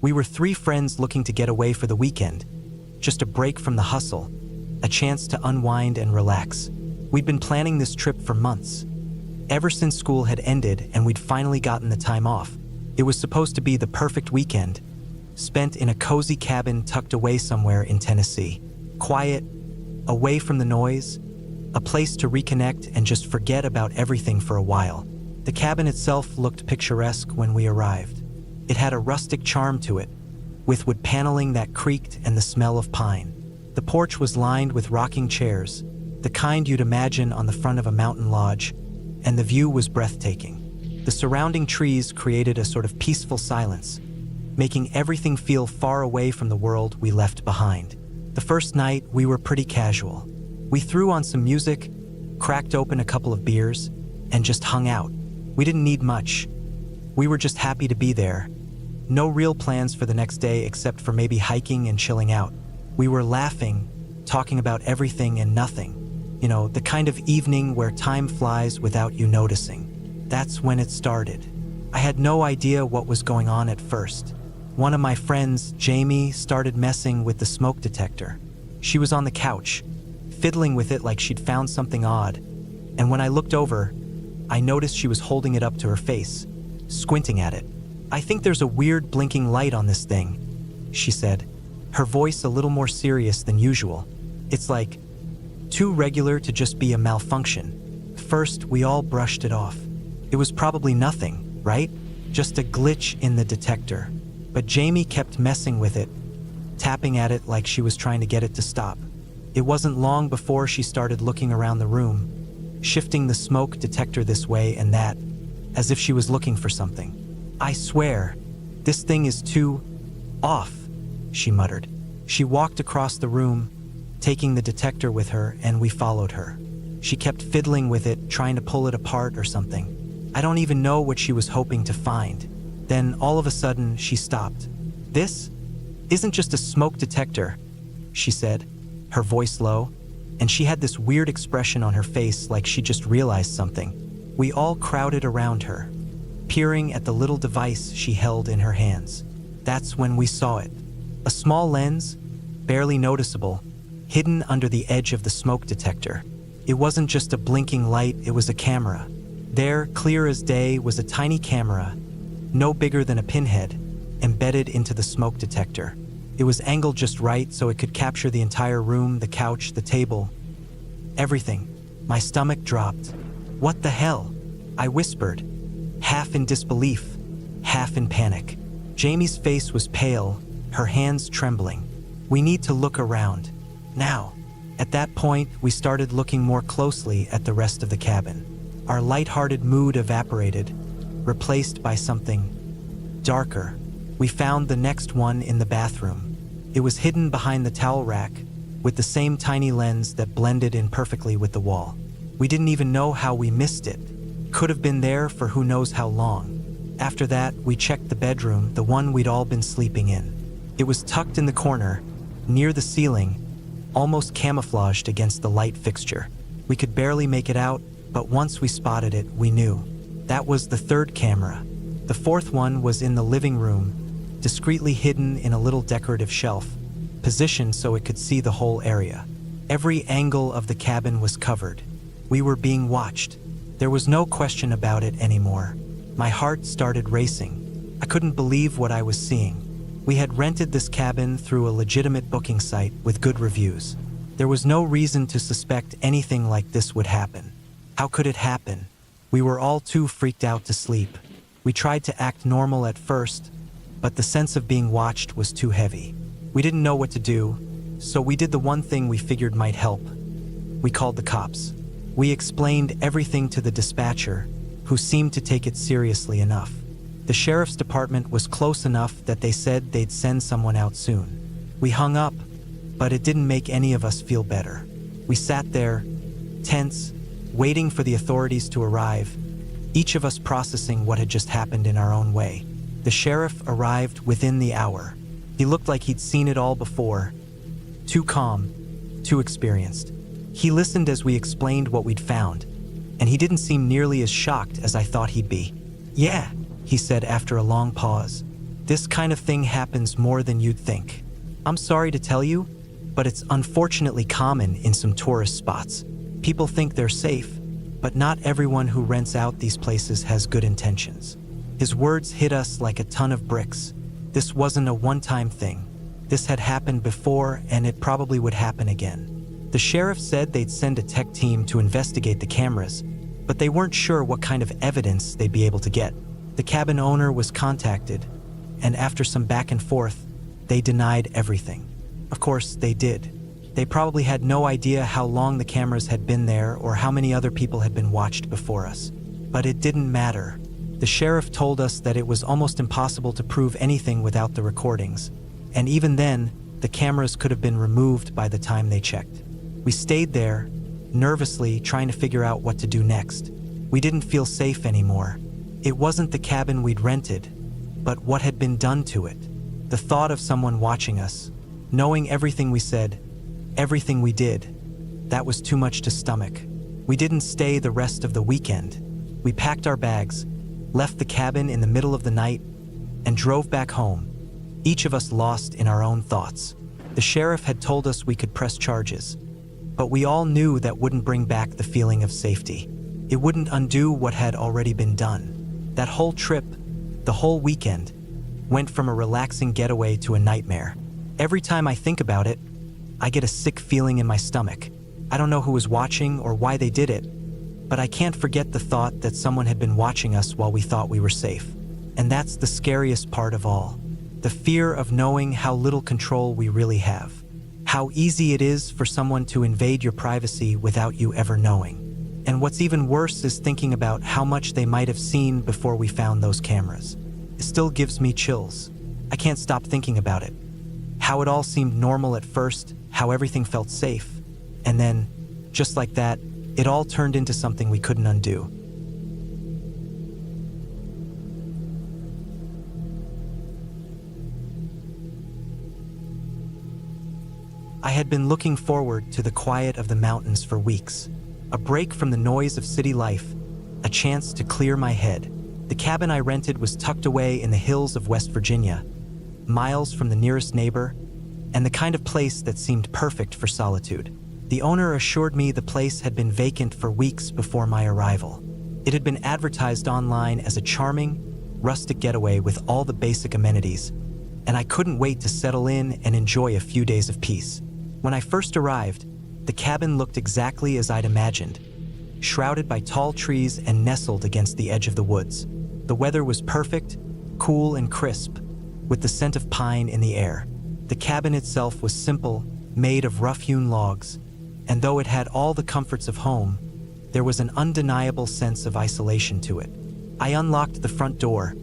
We were three friends looking to get away for the weekend, just a break from the hustle, a chance to unwind and relax. We'd been planning this trip for months, ever since school had ended and we'd finally gotten the time off. It was supposed to be the perfect weekend, spent in a cozy cabin tucked away somewhere in Tennessee. Quiet, away from the noise, a place to reconnect and just forget about everything for a while. The cabin itself looked picturesque when we arrived. It had a rustic charm to it, with wood paneling that creaked and the smell of pine. The porch was lined with rocking chairs, the kind you'd imagine on the front of a mountain lodge, and the view was breathtaking. The surrounding trees created a sort of peaceful silence, making everything feel far away from the world we left behind. The first night, we were pretty casual. We threw on some music, cracked open a couple of beers, and just hung out. We didn't need much. We were just happy to be there. No real plans for the next day except for maybe hiking and chilling out. We were laughing, talking about everything and nothing. You know, the kind of evening where time flies without you noticing. That's when it started. I had no idea what was going on at first. One of my friends, Jamie, started messing with the smoke detector. She was on the couch, fiddling with it like she'd found something odd. And when I looked over, I noticed she was holding it up to her face, squinting at it. "I think there's a weird blinking light on this thing," she said, her voice a little more serious than usual. "It's like too regular to just be a malfunction." First, we all brushed it off. It was probably nothing, right? Just a glitch in the detector. But Jamie kept messing with it, tapping at it like she was trying to get it to stop. It wasn't long before she started looking around the room, shifting the smoke detector this way and that, as if she was looking for something. "I swear, this thing is too off," she muttered. She walked across the room, taking the detector with her, and we followed her. She kept fiddling with it, trying to pull it apart or something. I don't even know what she was hoping to find. Then, all of a sudden, she stopped. "This isn't just a smoke detector," she said, her voice low, and she had this weird expression on her face like she just realized something. We all crowded around her, peering at the little device she held in her hands. That's when we saw it. A small lens, barely noticeable, hidden under the edge of the smoke detector. It wasn't just a blinking light, it was a camera. There, clear as day, was a tiny camera, no bigger than a pinhead, embedded into the smoke detector. It was angled just right so it could capture the entire room, the couch, the table, everything. My stomach dropped. "What the hell?" I whispered, half in disbelief, half in panic. Jamie's face was pale, her hands trembling. "We need to look around. Now." At that point, we started looking more closely at the rest of the cabin. Our lighthearted mood evaporated, replaced by something darker. We found the next one in the bathroom. It was hidden behind the towel rack, with the same tiny lens that blended in perfectly with the wall. We didn't even know how we missed it. Could have been there for who knows how long. After that, we checked the bedroom, the one we'd all been sleeping in. It was tucked in the corner, near the ceiling, almost camouflaged against the light fixture. We could barely make it out, but once we spotted it, we knew. That was the third camera. The fourth one was in the living room, discreetly hidden in a little decorative shelf, positioned so it could see the whole area. Every angle of the cabin was covered. We were being watched. There was no question about it anymore. My heart started racing. I couldn't believe what I was seeing. We had rented this cabin through a legitimate booking site with good reviews. There was no reason to suspect anything like this would happen. How could it happen? We were all too freaked out to sleep. We tried to act normal at first, but the sense of being watched was too heavy. We didn't know what to do, so we did the one thing we figured might help. We called the cops. We explained everything to the dispatcher, who seemed to take it seriously enough. The sheriff's department was close enough that they said they'd send someone out soon. We hung up, but it didn't make any of us feel better. We sat there, tense, waiting for the authorities to arrive, each of us processing what had just happened in our own way. The sheriff arrived within the hour. He looked like he'd seen it all before. Too calm, too experienced. He listened as we explained what we'd found, and he didn't seem nearly as shocked as I thought he'd be. "Yeah," he said after a long pause. This kind of thing happens more than you'd think. I'm sorry to tell you, but it's unfortunately common in some tourist spots. People think they're safe, but not everyone who rents out these places has good intentions. His words hit us like a ton of bricks. This wasn't a one-time thing. This had happened before, and it probably would happen again. The sheriff said they'd send a tech team to investigate the cameras, but they weren't sure what kind of evidence they'd be able to get. The cabin owner was contacted, and after some back and forth, they denied everything. Of course, they did. They probably had no idea how long the cameras had been there or how many other people had been watched before us. But it didn't matter. The sheriff told us that it was almost impossible to prove anything without the recordings, and even then, the cameras could have been removed by the time they checked. We stayed there, nervously trying to figure out what to do next. We didn't feel safe anymore. It wasn't the cabin we'd rented, but what had been done to it. The thought of someone watching us, knowing everything we said, everything we did, that was too much to stomach. We didn't stay the rest of the weekend. We packed our bags, left the cabin in the middle of the night, and drove back home, each of us lost in our own thoughts. The sheriff had told us we could press charges, but we all knew that wouldn't bring back the feeling of safety. It wouldn't undo what had already been done. That whole trip, the whole weekend, went from a relaxing getaway to a nightmare. Every time I think about it, I get a sick feeling in my stomach. I don't know who was watching or why they did it, but I can't forget the thought that someone had been watching us while we thought we were safe. And that's the scariest part of all. The fear of knowing how little control we really have. How easy it is for someone to invade your privacy without you ever knowing. And what's even worse is thinking about how much they might have seen before we found those cameras. It still gives me chills. I can't stop thinking about it. How it all seemed normal at first, how everything felt safe, and then, just like that, it all turned into something we couldn't undo. I had been looking forward to the quiet of the mountains for weeks, a break from the noise of city life, a chance to clear my head. The cabin I rented was tucked away in the hills of West Virginia, miles from the nearest neighbor, and the kind of place that seemed perfect for solitude. The owner assured me the place had been vacant for weeks before my arrival. It had been advertised online as a charming, rustic getaway with all the basic amenities, and I couldn't wait to settle in and enjoy a few days of peace. When I first arrived, the cabin looked exactly as I'd imagined, shrouded by tall trees and nestled against the edge of the woods. The weather was perfect, cool and crisp, with the scent of pine in the air. The cabin itself was simple, made of rough-hewn logs, and though it had all the comforts of home, there was an undeniable sense of isolation to it. I unlocked the front door,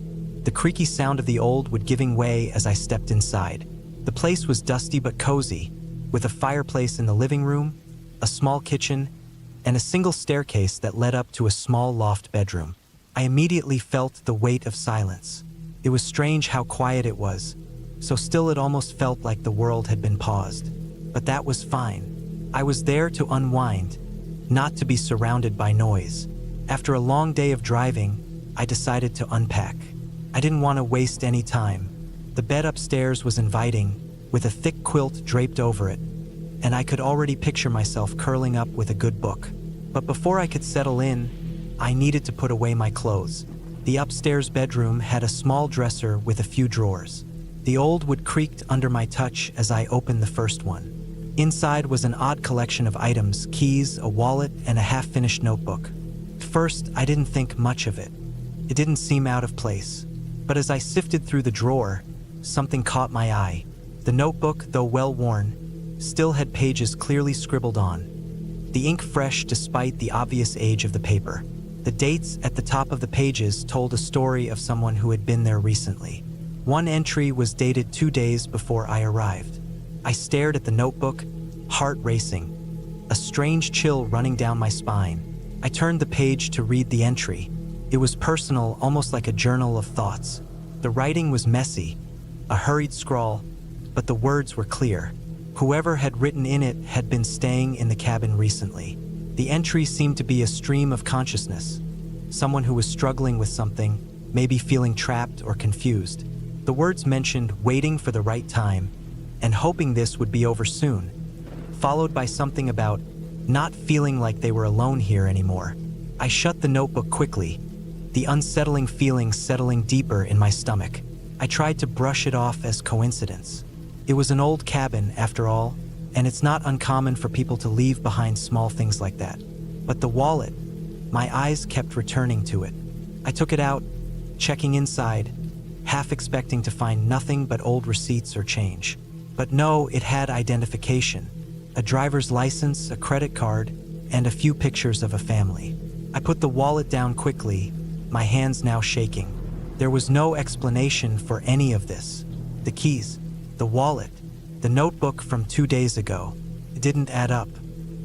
the creaky sound of the old wood giving way as I stepped inside. The place was dusty but cozy, with a fireplace in the living room, a small kitchen, and a single staircase that led up to a small loft bedroom. I immediately felt the weight of silence. It was strange how quiet it was, so still it almost felt like the world had been paused. But that was fine. I was there to unwind, not to be surrounded by noise. After a long day of driving, I decided to unpack. I didn't want to waste any time. The bed upstairs was inviting, with a thick quilt draped over it, and I could already picture myself curling up with a good book. But before I could settle in, I needed to put away my clothes. The upstairs bedroom had a small dresser with a few drawers. The old wood creaked under my touch as I opened the first one. Inside was an odd collection of items, keys, a wallet, and a half-finished notebook. At first, I didn't think much of it. It didn't seem out of place. But as I sifted through the drawer, something caught my eye. The notebook, though well-worn, still had pages clearly scribbled on, the ink fresh despite the obvious age of the paper. The dates at the top of the pages told a story of someone who had been there recently. One entry was dated 2 days before I arrived. I stared at the notebook, heart racing, a strange chill running down my spine. I turned the page to read the entry. It was personal, almost like a journal of thoughts. The writing was messy, a hurried scrawl, but the words were clear. Whoever had written in it had been staying in the cabin recently. The entry seemed to be a stream of consciousness. Someone who was struggling with something, maybe feeling trapped or confused. The words mentioned waiting for the right time and hoping this would be over soon, followed by something about not feeling like they were alone here anymore. I shut the notebook quickly, the unsettling feeling settling deeper in my stomach. I tried to brush it off as coincidence. It was an old cabin, after all, and it's not uncommon for people to leave behind small things like that. But the wallet, my eyes kept returning to it. I took it out, checking inside, half expecting to find nothing but old receipts or change. But no, it had identification, a driver's license, a credit card, and a few pictures of a family. I put the wallet down quickly, my hands now shaking. There was no explanation for any of this. The keys, the wallet, the notebook from 2 days ago. It didn't add up.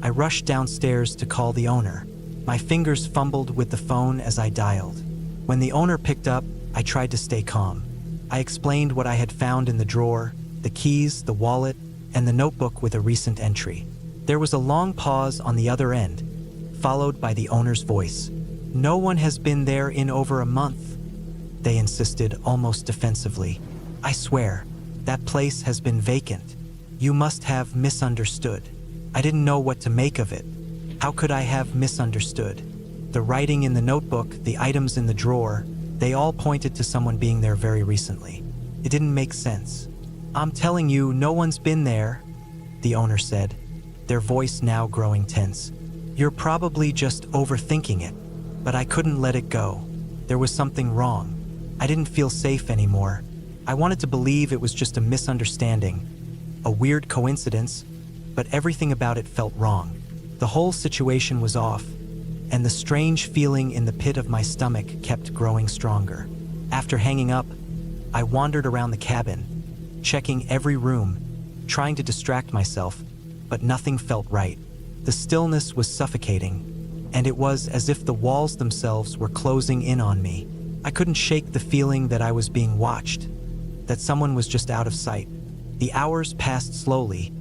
I rushed downstairs to call the owner. My fingers fumbled with the phone as I dialed. When the owner picked up, I tried to stay calm. I explained what I had found in the drawer, the keys, the wallet, and the notebook with a recent entry. There was a long pause on the other end, followed by the owner's voice. "No one has been there in over a month," they insisted almost defensively. "I swear, that place has been vacant. You must have misunderstood." I didn't know what to make of it. How could I have misunderstood? The writing in the notebook, the items in the drawer, they all pointed to someone being there very recently. It didn't make sense. "I'm telling you, no one's been there," the owner said, their voice now growing tense. "You're probably just overthinking it." But I couldn't let it go. There was something wrong. I didn't feel safe anymore. I wanted to believe it was just a misunderstanding, a weird coincidence, but everything about it felt wrong. The whole situation was off, and the strange feeling in the pit of my stomach kept growing stronger. After hanging up, I wandered around the cabin, checking every room, trying to distract myself, but nothing felt right. The stillness was suffocating, and it was as if the walls themselves were closing in on me. I couldn't shake the feeling that I was being watched, that someone was just out of sight. The hours passed slowly,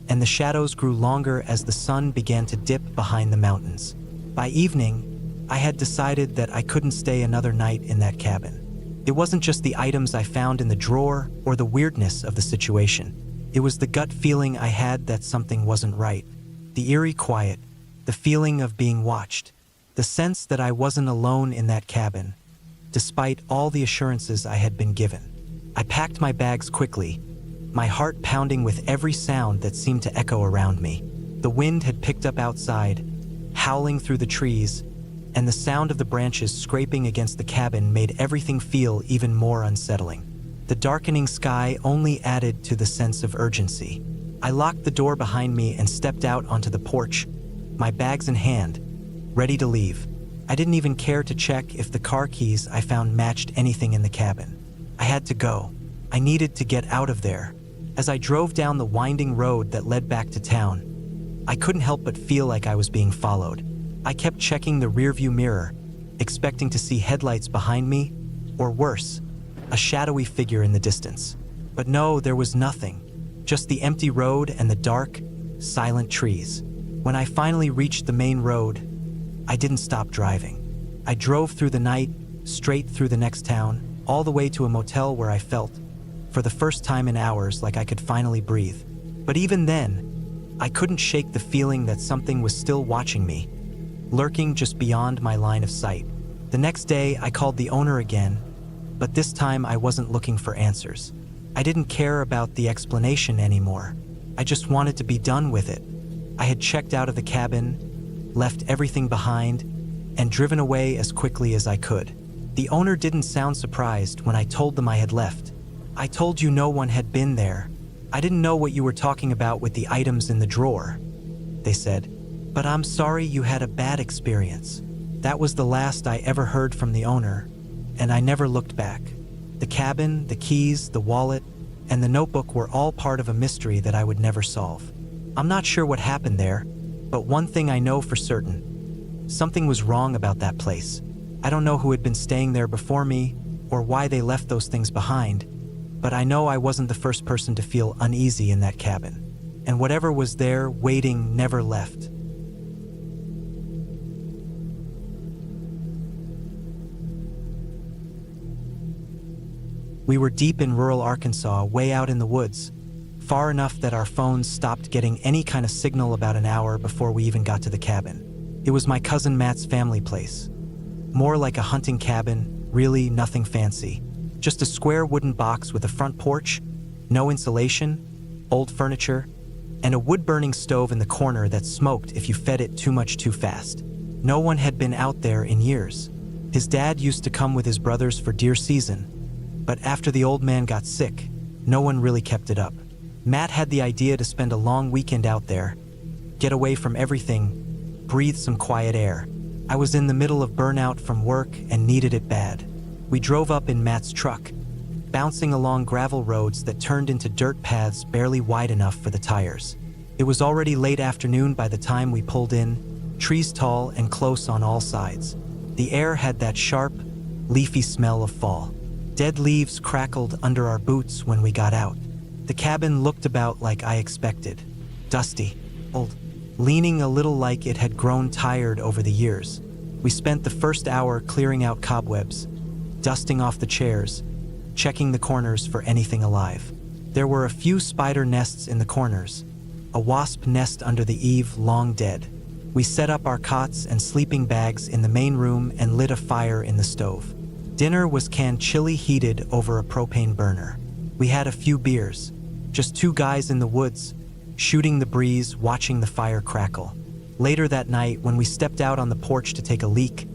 and the shadows grew longer as the sun began to dip behind the mountains. By evening, I had decided that I couldn't stay another night in that cabin. It wasn't just the items I found in the drawer or the weirdness of the situation. It was the gut feeling I had that something wasn't right. The eerie quiet, the feeling of being watched, the sense that I wasn't alone in that cabin, despite all the assurances I had been given. I packed my bags quickly, my heart pounding with every sound that seemed to echo around me. The wind had picked up outside, howling through the trees, and the sound of the branches scraping against the cabin made everything feel even more unsettling. The darkening sky only added to the sense of urgency. I locked the door behind me and stepped out onto the porch, my bags in hand, ready to leave. I didn't even care to check if the car keys I found matched anything in the cabin. I had to go. I needed to get out of there. As I drove down the winding road that led back to town, I couldn't help but feel like I was being followed. I kept checking the rearview mirror, expecting to see headlights behind me, or worse, a shadowy figure in the distance. But no, there was nothing, just the empty road and the dark, silent trees. When I finally reached the main road, I didn't stop driving. I drove through the night, straight through the next town, all the way to a motel where I felt, for the first time in hours, like I could finally breathe. But even then, I couldn't shake the feeling that something was still watching me, lurking just beyond my line of sight. The next day, I called the owner again, but this time I wasn't looking for answers. I didn't care about the explanation anymore. I just wanted to be done with it. I had checked out of the cabin, left everything behind, and driven away as quickly as I could. The owner didn't sound surprised when I told them I had left. "I told you no one had been there. I didn't know what you were talking about with the items in the drawer," they said. "But I'm sorry you had a bad experience." That was the last I ever heard from the owner, and I never looked back. The cabin, the keys, the wallet, and the notebook were all part of a mystery that I would never solve. I'm not sure what happened there, but one thing I know for certain: something was wrong about that place. I don't know who had been staying there before me or why they left those things behind, but I know I wasn't the first person to feel uneasy in that cabin. And whatever was there waiting never left. We were deep in rural Arkansas, way out in the woods, far enough that our phones stopped getting any kind of signal about an hour before we even got to the cabin. It was my cousin Matt's family place. More like a hunting cabin, really nothing fancy. Just a square wooden box with a front porch, no insulation, old furniture, and a wood-burning stove in the corner that smoked if you fed it too much too fast. No one had been out there in years. His dad used to come with his brothers for deer season, but after the old man got sick, no one really kept it up. Matt had the idea to spend a long weekend out there, get away from everything, breathe some quiet air. I was in the middle of burnout from work and needed it bad. We drove up in Matt's truck, bouncing along gravel roads that turned into dirt paths barely wide enough for the tires. It was already late afternoon by the time we pulled in, trees tall and close on all sides. The air had that sharp, leafy smell of fall. Dead leaves crackled under our boots when we got out. The cabin looked about like I expected. Dusty, old, leaning a little like it had grown tired over the years. We spent the first hour clearing out cobwebs, dusting off the chairs, checking the corners for anything alive. There were a few spider nests in the corners, a wasp nest under the eave long dead. We set up our cots and sleeping bags in the main room and lit a fire in the stove. Dinner was canned chili heated over a propane burner. We had a few beers, just two guys in the woods, shooting the breeze, watching the fire crackle. Later that night, when we stepped out on the porch to take a leak,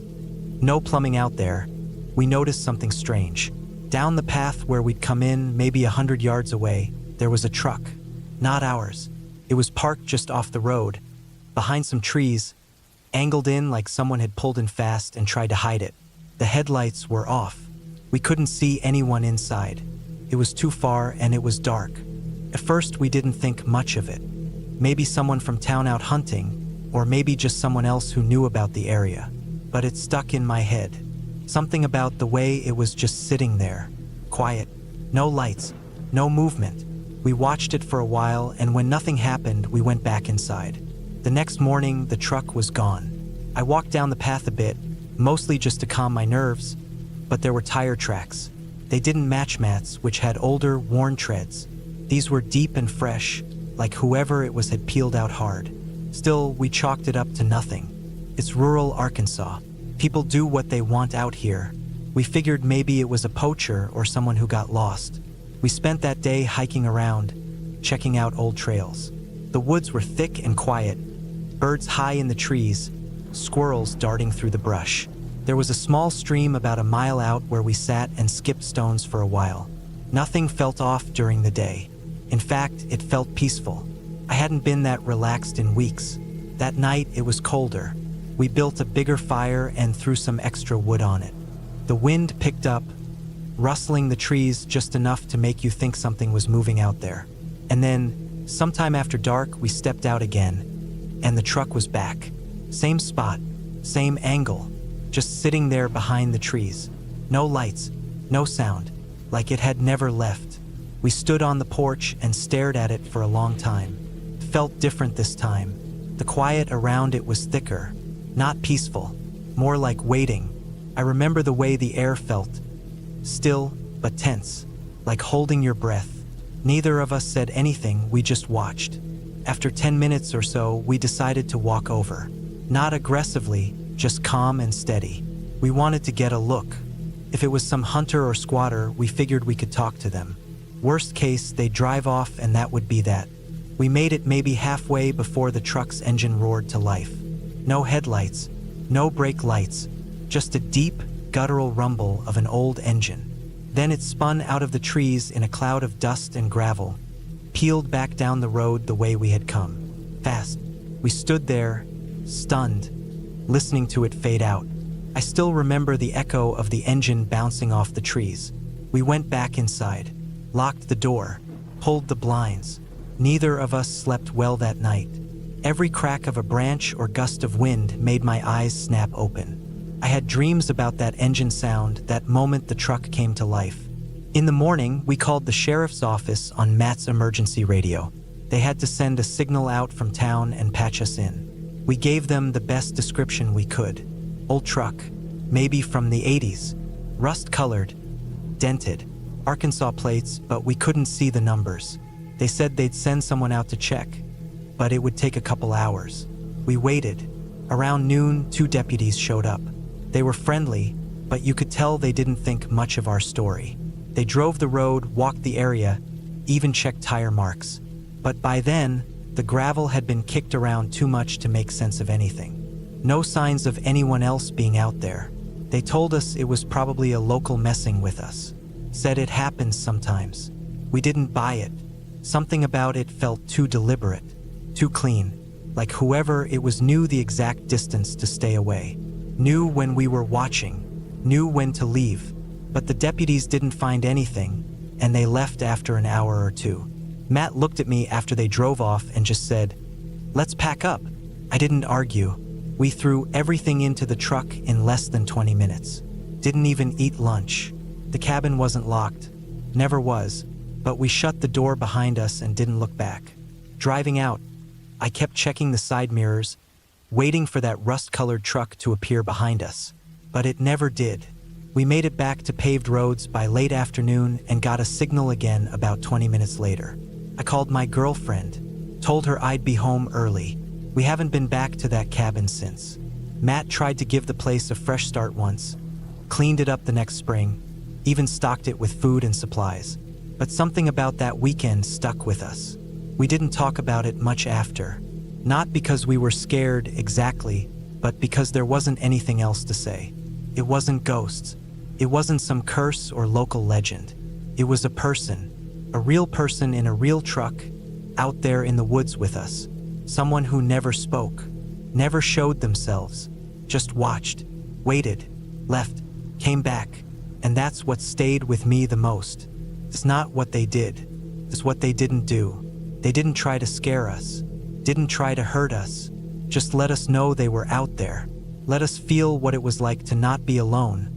no plumbing out there, we noticed something strange. Down the path where we'd come in, maybe 100 yards away, there was a truck. Not ours. It was parked just off the road, behind some trees, angled in like someone had pulled in fast and tried to hide it. The headlights were off. We couldn't see anyone inside. It was too far and it was dark. At first, we didn't think much of it. Maybe someone from town out hunting, or maybe just someone else who knew about the area. But it stuck in my head. Something about the way it was just sitting there, quiet, no lights, no movement. We watched it for a while, and when nothing happened, we went back inside. The next morning, the truck was gone. I walked down the path a bit, mostly just to calm my nerves, but there were tire tracks. They didn't match Matt's, which had older, worn treads. These were deep and fresh, like whoever it was had peeled out hard. Still, we chalked it up to nothing. It's rural Arkansas. People do what they want out here. We figured maybe it was a poacher or someone who got lost. We spent that day hiking around, checking out old trails. The woods were thick and quiet, birds high in the trees, squirrels darting through the brush. There was a small stream about a mile out where we sat and skipped stones for a while. Nothing felt off during the day. In fact, it felt peaceful. I hadn't been that relaxed in weeks. That night, it was colder. We built a bigger fire and threw some extra wood on it. The wind picked up, rustling the trees just enough to make you think something was moving out there. And then, sometime after dark, we stepped out again, and the truck was back. Same spot, same angle, just sitting there behind the trees. No lights, no sound, like it had never left. We stood on the porch and stared at it for a long time. It felt different this time. The quiet around it was thicker, not peaceful, more like waiting. I remember the way the air felt, still but tense, like holding your breath. Neither of us said anything, we just watched. After 10 minutes or so, we decided to walk over. Not aggressively, just calm and steady. We wanted to get a look. If it was some hunter or squatter, we figured we could talk to them. Worst case, they'd drive off and that would be that. We made it maybe halfway before the truck's engine roared to life. No headlights, no brake lights, just a deep, guttural rumble of an old engine. Then it spun out of the trees in a cloud of dust and gravel, peeled back down the road the way we had come. Fast. We stood there, stunned, listening to it fade out. I still remember the echo of the engine bouncing off the trees. We went back inside, locked the door, pulled the blinds. Neither of us slept well that night. Every crack of a branch or gust of wind made my eyes snap open. I had dreams about that engine sound that moment the truck came to life. In the morning, we called the sheriff's office on Matt's emergency radio. They had to send a signal out from town and patch us in. We gave them the best description we could. Old truck, maybe from the 80s, rust-colored, dented, Arkansas plates, but we couldn't see the numbers. They said they'd send someone out to check, but it would take a couple hours. We waited. Around noon, 2 deputies showed up. They were friendly, but you could tell they didn't think much of our story. They drove the road, walked the area, even checked tire marks. But by then, the gravel had been kicked around too much to make sense of anything. No signs of anyone else being out there. They told us it was probably a local messing with us. Said it happens sometimes. We didn't buy it. Something about it felt too deliberate, too clean, like whoever it was knew the exact distance to stay away, knew when we were watching, knew when to leave. But the deputies didn't find anything, and they left after an hour or two. Matt looked at me after they drove off and just said, "Let's pack up." I didn't argue. We threw everything into the truck in less than 20 minutes. Didn't even eat lunch. The cabin wasn't locked. Never was. But we shut the door behind us and didn't look back. Driving out, I kept checking the side mirrors, waiting for that rust-colored truck to appear behind us. But it never did. We made it back to paved roads by late afternoon and got a signal again about 20 minutes later. I called my girlfriend, told her I'd be home early. We haven't been back to that cabin since. Matt tried to give the place a fresh start once, cleaned it up the next spring, even stocked it with food and supplies. But something about that weekend stuck with us. We didn't talk about it much after. Not because we were scared exactly, but because there wasn't anything else to say. It wasn't ghosts. It wasn't some curse or local legend. It was a person, a real person in a real truck, out there in the woods with us. Someone who never spoke, never showed themselves, just watched, waited, left, came back. And that's what stayed with me the most. It's not what they did. It's what they didn't do. They didn't try to scare us, didn't try to hurt us. Just let us know they were out there. Let us feel what it was like to not be alone,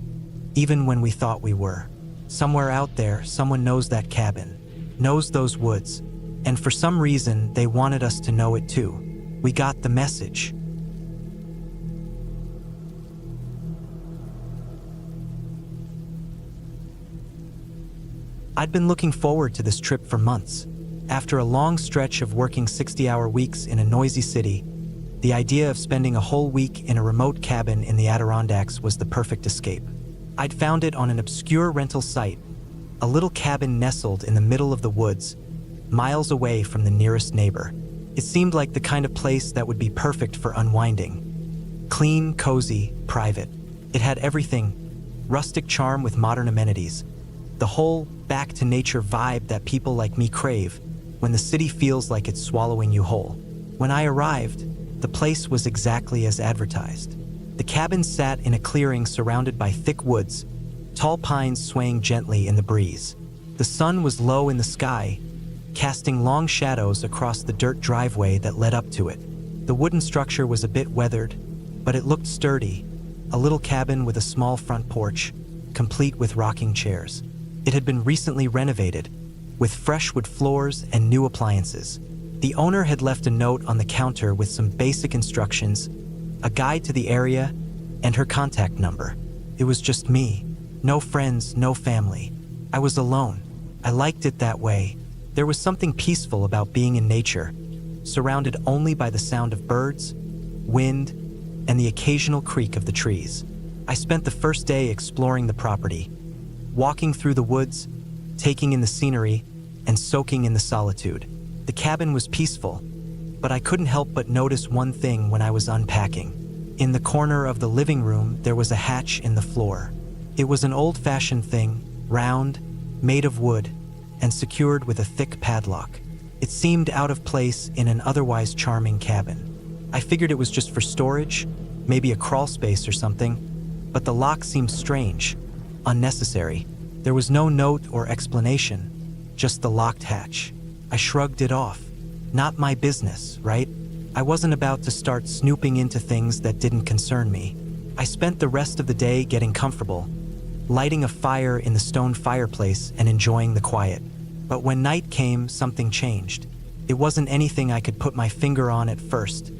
even when we thought we were. Somewhere out there, someone knows that cabin, knows those woods, and for some reason, they wanted us to know it too. We got the message. I'd been looking forward to this trip for months. After a long stretch of working 60-hour weeks in a noisy city, the idea of spending a whole week in a remote cabin in the Adirondacks was the perfect escape. I'd found it on an obscure rental site, a little cabin nestled in the middle of the woods, miles away from the nearest neighbor. It seemed like the kind of place that would be perfect for unwinding. Clean, cozy, private. It had everything: rustic charm with modern amenities. The whole back-to-nature vibe that people like me crave when the city feels like it's swallowing you whole. When I arrived, the place was exactly as advertised. The cabin sat in a clearing surrounded by thick woods, tall pines swaying gently in the breeze. The sun was low in the sky, casting long shadows across the dirt driveway that led up to it. The wooden structure was a bit weathered, but it looked sturdy, a little cabin with a small front porch, complete with rocking chairs. It had been recently renovated, with fresh wood floors and new appliances. The owner had left a note on the counter with some basic instructions, a guide to the area, and her contact number. It was just me. No friends, no family. I was alone. I liked it that way. There was something peaceful about being in nature, surrounded only by the sound of birds, wind, and the occasional creak of the trees. I spent the first day exploring the property, walking through the woods, taking in the scenery, and soaking in the solitude. The cabin was peaceful, but I couldn't help but notice one thing when I was unpacking. In the corner of the living room, there was a hatch in the floor. It was an old-fashioned thing, round, made of wood, and secured with a thick padlock. It seemed out of place in an otherwise charming cabin. I figured it was just for storage, maybe a crawl space or something, but the lock seemed strange, unnecessary. There was no note or explanation, just the locked hatch. I shrugged it off. Not my business, right? I wasn't about to start snooping into things that didn't concern me. I spent the rest of the day getting comfortable, lighting a fire in the stone fireplace and enjoying the quiet. But when night came, something changed. It wasn't anything I could put my finger on at first,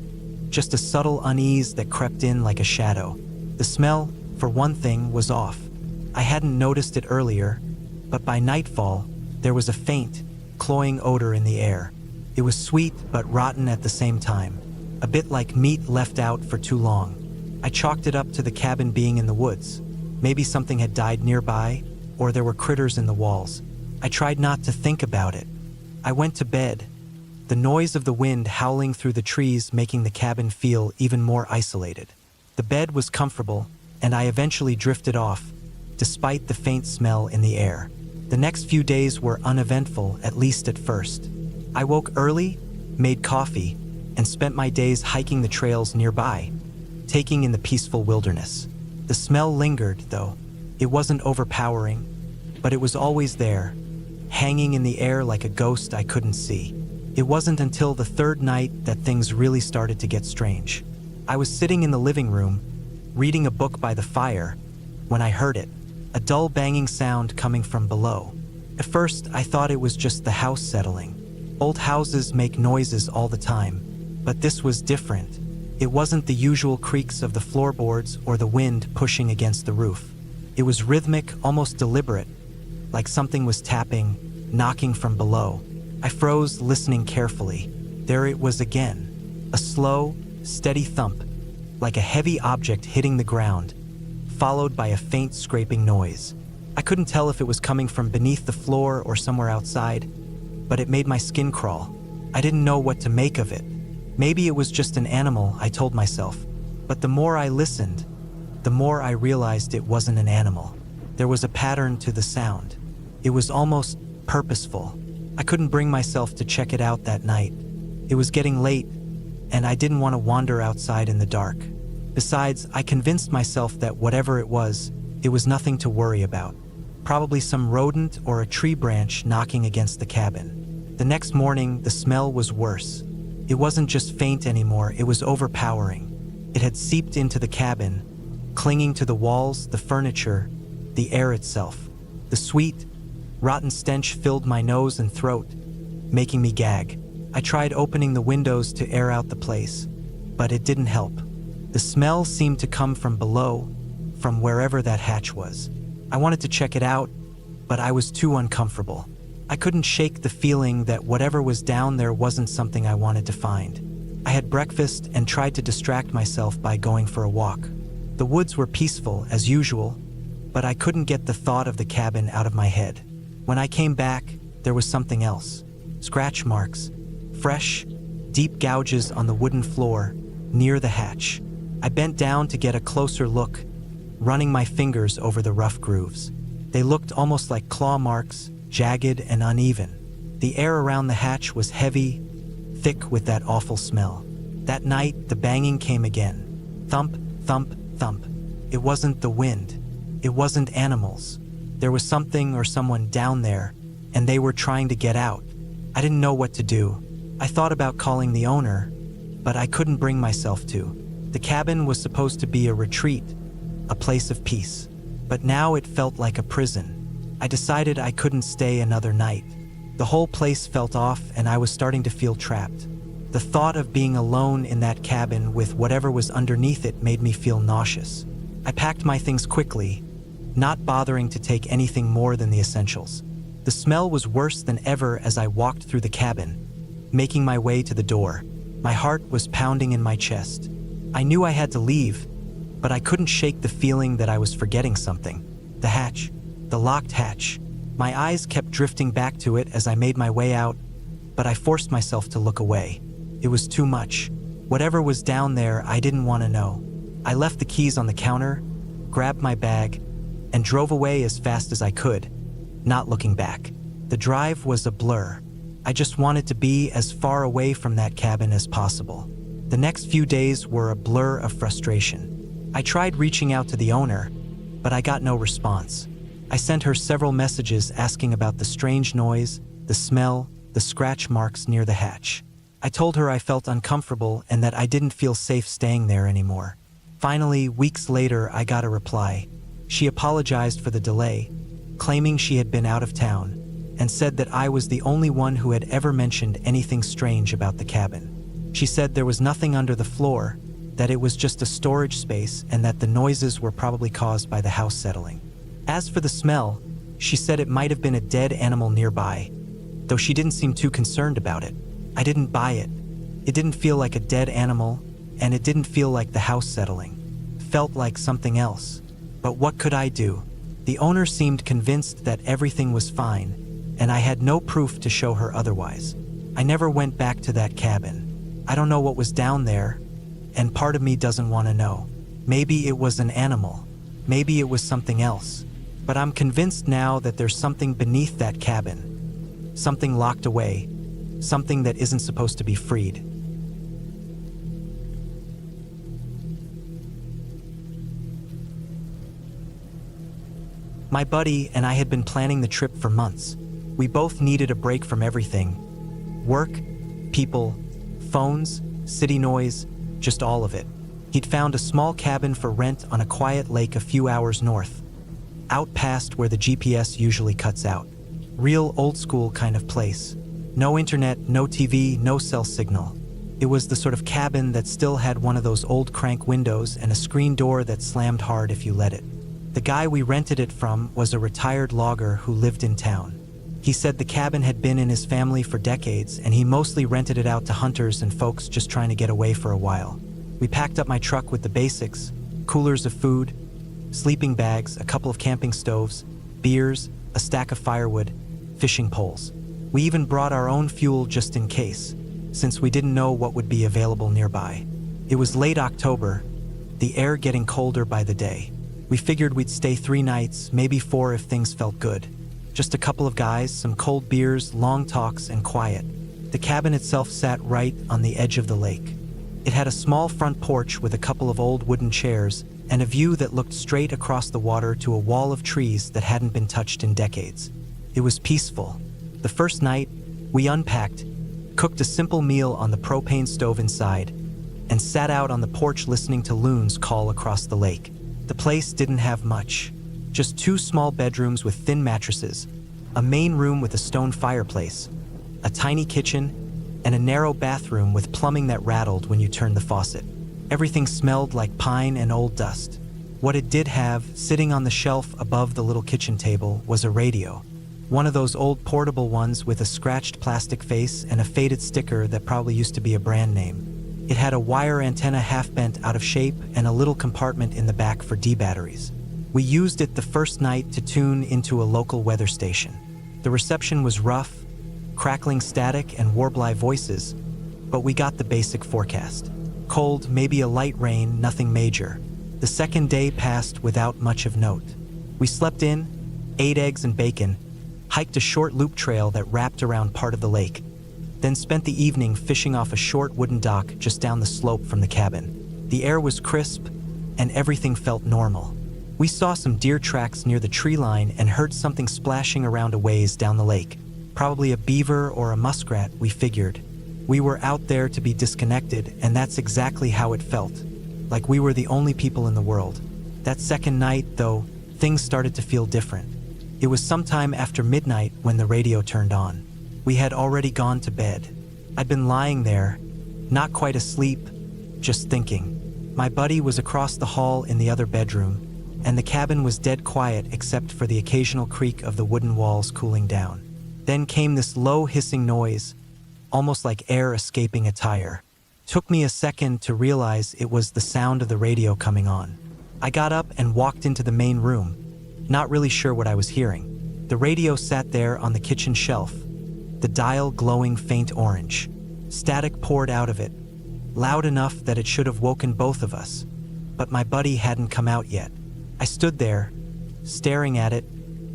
just a subtle unease that crept in like a shadow. The smell, for one thing, was off. I hadn't noticed it earlier, But by nightfall, there was a faint, cloying odor in the air. It was sweet but rotten at the same time, a bit like meat left out for too long. I chalked it up to the cabin being in the woods. Maybe something had died nearby, or there were critters in the walls. I tried not to think about it. I went to bed, the noise of the wind howling through the trees making the cabin feel even more isolated. The bed was comfortable, and I eventually drifted off, despite the faint smell in the air. The next few days were uneventful, at least at first. I woke early, made coffee, and spent my days hiking the trails nearby, taking in the peaceful wilderness. The smell lingered, though. It wasn't overpowering, but it was always there, hanging in the air like a ghost I couldn't see. It wasn't until the third night that things really started to get strange. I was sitting in the living room, reading a book by the fire, when I heard it, a dull banging sound coming from below. At first, I thought it was just the house settling. Old houses make noises all the time, but this was different. It wasn't the usual creaks of the floorboards or the wind pushing against the roof. It was rhythmic, almost deliberate, like something was tapping, knocking from below. I froze, listening carefully. There it was again, a slow, steady thump, like a heavy object hitting the ground, followed by a faint scraping noise. I couldn't tell if it was coming from beneath the floor or somewhere outside, but it made my skin crawl. I didn't know what to make of it. Maybe it was just an animal, I told myself. But the more I listened, the more I realized it wasn't an animal. There was a pattern to the sound. It was almost purposeful. I couldn't bring myself to check it out that night. It was getting late, and I didn't want to wander outside in the dark. Besides, I convinced myself that whatever it was nothing to worry about. Probably some rodent or a tree branch knocking against the cabin. The next morning, the smell was worse. It wasn't just faint anymore, it was overpowering. It had seeped into the cabin, clinging to the walls, the furniture, the air itself. The sweet, rotten stench filled my nose and throat, making me gag. I tried opening the windows to air out the place, but it didn't help. The smell seemed to come from below, from wherever that hatch was. I wanted to check it out, but I was too uncomfortable. I couldn't shake the feeling that whatever was down there wasn't something I wanted to find. I had breakfast and tried to distract myself by going for a walk. The woods were peaceful, as usual, but I couldn't get the thought of the cabin out of my head. When I came back, there was something else. Scratch marks. Fresh, deep gouges on the wooden floor, near the hatch. I bent down to get a closer look, running my fingers over the rough grooves. They looked almost like claw marks, jagged and uneven. The air around the hatch was heavy, thick with that awful smell. That night, the banging came again. Thump, thump, thump. It wasn't the wind. It wasn't animals. There was something or someone down there, and they were trying to get out. I didn't know what to do. I thought about calling the owner, but I couldn't bring myself to. The cabin was supposed to be a retreat, a place of peace, but now it felt like a prison. I decided I couldn't stay another night. The whole place felt off, and I was starting to feel trapped. The thought of being alone in that cabin with whatever was underneath it made me feel nauseous. I packed my things quickly, not bothering to take anything more than the essentials. The smell was worse than ever as I walked through the cabin, making my way to the door. My heart was pounding in my chest. I knew I had to leave, but I couldn't shake the feeling that I was forgetting something. The hatch. The locked hatch. My eyes kept drifting back to it as I made my way out, but I forced myself to look away. It was too much. Whatever was down there, I didn't want to know. I left the keys on the counter, grabbed my bag, and drove away as fast as I could, not looking back. The drive was a blur. I just wanted to be as far away from that cabin as possible. The next few days were a blur of frustration. I tried reaching out to the owner, but I got no response. I sent her several messages asking about the strange noise, the smell, the scratch marks near the hatch. I told her I felt uncomfortable and that I didn't feel safe staying there anymore. Finally, weeks later, I got a reply. She apologized for the delay, claiming she had been out of town, and said that I was the only one who had ever mentioned anything strange about the cabin. She said there was nothing under the floor, that it was just a storage space, and that the noises were probably caused by the house settling. As for the smell, She said it might have been a dead animal nearby, though she didn't seem too concerned about it. I didn't buy it. It didn't feel like a dead animal, and it didn't feel like the house settling. It felt like something else. But what could I do? The owner seemed convinced that everything was fine, and I had no proof to show her otherwise. I never went back to that cabin. I don't know what was down there, and part of me doesn't want to know. Maybe it was an animal. Maybe it was something else. But I'm convinced now that there's something beneath that cabin. Something locked away. Something that isn't supposed to be freed. My buddy and I had been planning the trip for months. We both needed a break from everything. Work, people, phones, city noise, just all of it. He'd found a small cabin for rent on a quiet lake a few hours north, out past where the GPS usually cuts out. Real old-school kind of place. No internet, no TV, no cell signal. It was the sort of cabin that still had one of those old crank windows and a screen door that slammed hard if you let it. The guy we rented it from was a retired logger who lived in town. He said the cabin had been in his family for decades, and he mostly rented it out to hunters and folks just trying to get away for a while. We packed up my truck with the basics: coolers of food, sleeping bags, a couple of camping stoves, beers, a stack of firewood, fishing poles. We even brought our own fuel just in case, since we didn't know what would be available nearby. It was late October, the air getting colder by the day. We figured we'd stay 3 nights, maybe 4 if things felt good. Just a couple of guys, some cold beers, long talks, and quiet. The cabin itself sat right on the edge of the lake. It had a small front porch with a couple of old wooden chairs and a view that looked straight across the water to a wall of trees that hadn't been touched in decades. It was peaceful. The first night, we unpacked, cooked a simple meal on the propane stove inside, and sat out on the porch listening to loons call across the lake. The place didn't have much. Just 2 small bedrooms with thin mattresses, a main room with a stone fireplace, a tiny kitchen, and a narrow bathroom with plumbing that rattled when you turned the faucet. Everything smelled like pine and old dust. What it did have, sitting on the shelf above the little kitchen table, was a radio. One of those old portable ones with a scratched plastic face and a faded sticker that probably used to be a brand name. It had a wire antenna half bent out of shape and a little compartment in the back for D-batteries. We used it the first night to tune into a local weather station. The reception was rough, crackling static and warbled voices, but we got the basic forecast. Cold, maybe a light rain, nothing major. The second day passed without much of note. We slept in, ate eggs and bacon, hiked a short loop trail that wrapped around part of the lake, then spent the evening fishing off a short wooden dock just down the slope from the cabin. The air was crisp, and everything felt normal. We saw some deer tracks near the tree line and heard something splashing around a ways down the lake. Probably a beaver or a muskrat, we figured. We were out there to be disconnected, and that's exactly how it felt. Like we were the only people in the world. That second night, though, things started to feel different. It was sometime after midnight when the radio turned on. We had already gone to bed. I'd been lying there, not quite asleep, just thinking. My buddy was across the hall in the other bedroom, and the cabin was dead quiet except for the occasional creak of the wooden walls cooling down. Then came this low hissing noise, almost like air escaping a tire. Took me a second to realize it was the sound of the radio coming on. I got up and walked into the main room, not really sure what I was hearing. The radio sat there on the kitchen shelf, the dial glowing faint orange. Static poured out of it, loud enough that it should have woken both of us. But my buddy hadn't come out yet. I stood there, staring at it,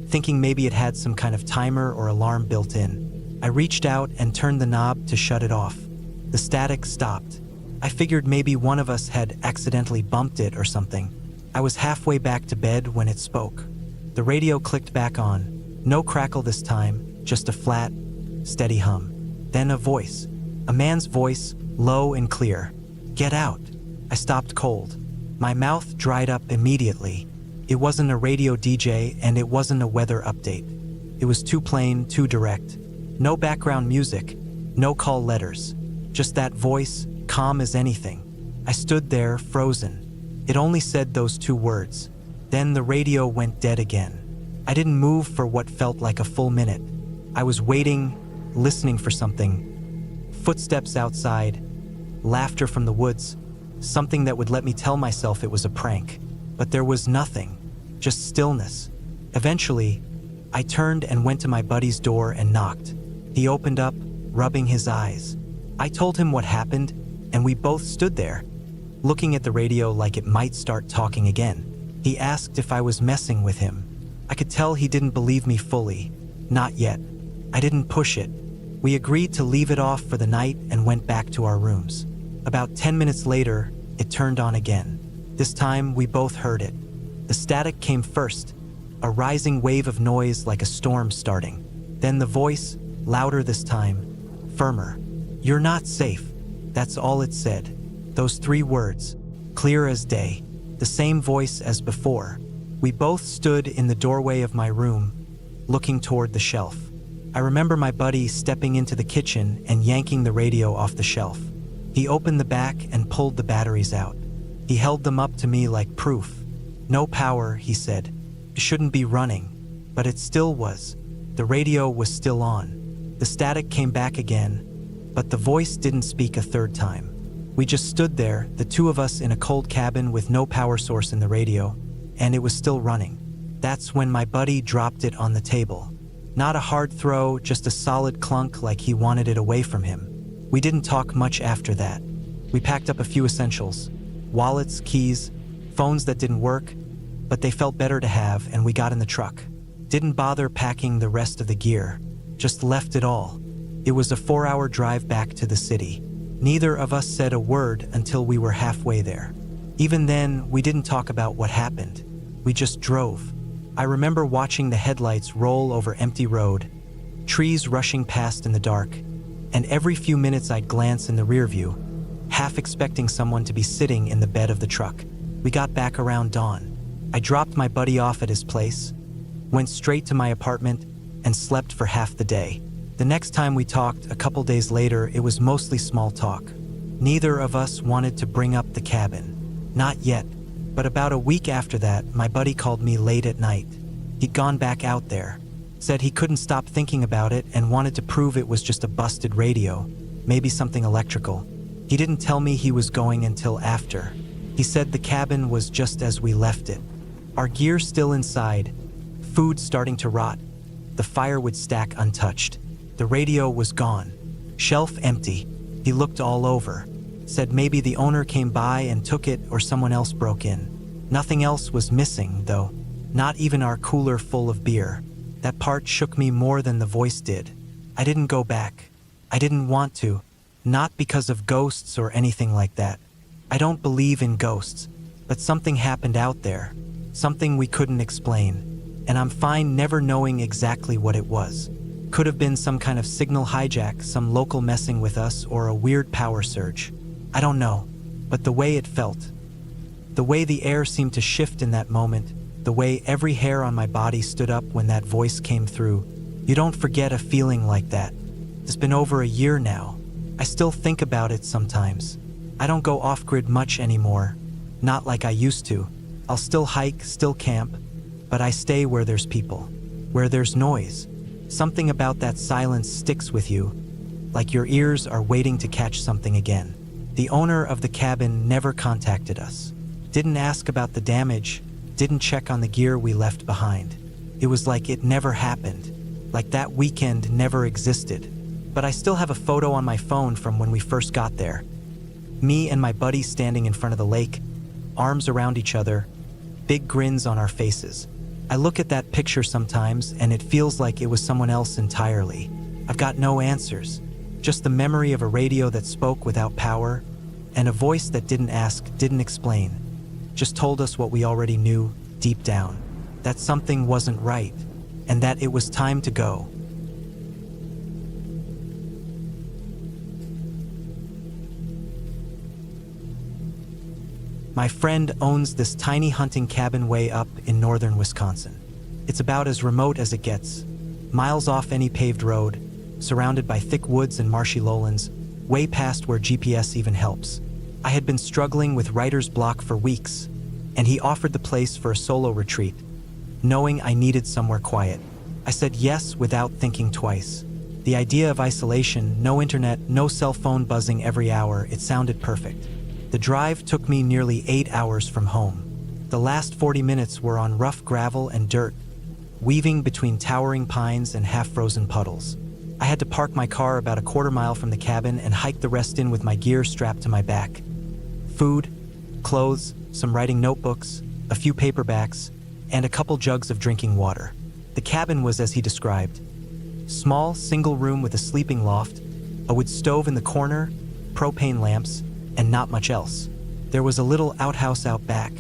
thinking maybe it had some kind of timer or alarm built in. I reached out and turned the knob to shut it off. The static stopped. I figured maybe one of us had accidentally bumped it or something. I was halfway back to bed when it spoke. The radio clicked back on. No crackle this time, just a flat, steady hum. Then a voice. A man's voice, low and clear. "Get out." I stopped cold. My mouth dried up immediately. It wasn't a radio DJ and it wasn't a weather update. It was too plain, too direct. No background music, no call letters. Just that voice, calm as anything. I stood there, frozen. It only said those 2 words. Then the radio went dead again. I didn't move for what felt like a full minute. I was waiting, listening for something. Footsteps outside, laughter from the woods, something that would let me tell myself it was a prank. But there was nothing, just stillness. Eventually, I turned and went to my buddy's door and knocked. He opened up, rubbing his eyes. I told him what happened, and we both stood there, looking at the radio like it might start talking again. He asked if I was messing with him. I could tell he didn't believe me fully. Not yet. I didn't push it. We agreed to leave it off for the night and went back to our rooms. About 10 minutes later, it turned on again. This time, we both heard it. The static came first, a rising wave of noise like a storm starting. Then the voice, louder this time, firmer. "You're not safe." That's all it said. Those 3 words, clear as day, the same voice as before. We both stood in the doorway of my room, looking toward the shelf. I remember my buddy stepping into the kitchen and yanking the radio off the shelf. He opened the back and pulled the batteries out. He held them up to me like proof. "No power," he said. "It shouldn't be running." But it still was. The radio was still on. The static came back again, but the voice didn't speak a third time. We just stood there, the 2 of us in a cold cabin with no power source in the radio, and it was still running. That's when my buddy dropped it on the table. Not a hard throw, just a solid clunk like he wanted it away from him. We didn't talk much after that. We packed up a few essentials. Wallets, keys, phones that didn't work, but they felt better to have, and we got in the truck. Didn't bother packing the rest of the gear, just left it all. It was a 4-hour drive back to the city. Neither of us said a word until we were halfway there. Even then, we didn't talk about what happened. We just drove. I remember watching the headlights roll over empty road, trees rushing past in the dark, and every few minutes I'd glance in the rear view, half expecting someone to be sitting in the bed of the truck. We got back around dawn. I dropped my buddy off at his place, went straight to my apartment, and slept for half the day. The next time we talked, a couple days later, it was mostly small talk. Neither of us wanted to bring up the cabin. Not yet. But about a week after that, my buddy called me late at night. He'd gone back out there, said he couldn't stop thinking about it and wanted to prove it was just a busted radio, maybe something electrical. He didn't tell me he was going until after. He said the cabin was just as we left it. Our gear still inside, food starting to rot. The firewood stack untouched. The radio was gone. Shelf empty. He looked all over. Said maybe the owner came by and took it or someone else broke in. Nothing else was missing, though. Not even our cooler full of beer. That part shook me more than the voice did. I didn't go back. I didn't want to. Not because of ghosts or anything like that. I don't believe in ghosts. But something happened out there. Something we couldn't explain. And I'm fine never knowing exactly what it was. Could have been some kind of signal hijack, some local messing with us, or a weird power surge. I don't know, but the way it felt, the way the air seemed to shift in that moment, the way every hair on my body stood up when that voice came through, you don't forget a feeling like that. It's been over a year now. I still think about it sometimes. I don't go off-grid much anymore, not like I used to. I'll still hike, still camp, but I stay where there's people, where there's noise. Something about that silence sticks with you, like your ears are waiting to catch something again. The owner of the cabin never contacted us, didn't ask about the damage, didn't check on the gear we left behind. It was like it never happened, like that weekend never existed. But I still have a photo on my phone from when we first got there. Me and my buddy standing in front of the lake, arms around each other, big grins on our faces. I look at that picture sometimes and it feels like it was someone else entirely. I've got no answers. Just the memory of a radio that spoke without power, and a voice that didn't ask, didn't explain, just told us what we already knew deep down, that something wasn't right, and that it was time to go. My friend owns this tiny hunting cabin way up in northern Wisconsin. It's about as remote as it gets, miles off any paved road, surrounded by thick woods and marshy lowlands, way past where GPS even helps. I had been struggling with writer's block for weeks, and he offered the place for a solo retreat. knowing I needed somewhere quiet. I said yes without thinking twice. The idea of isolation, no internet, no cell phone buzzing every hour, it sounded perfect. The drive took me nearly 8 hours from home. The last 40 minutes were on rough gravel and dirt, weaving between towering pines and half-frozen puddles. I had to park my car about a quarter mile from the cabin and hike the rest in with my gear strapped to my back. Food, clothes, some writing notebooks, a few paperbacks, and a couple jugs of drinking water. The cabin was as he described. Small, single room with a sleeping loft, a wood stove in the corner, propane lamps, and not much else. There was a little outhouse out back,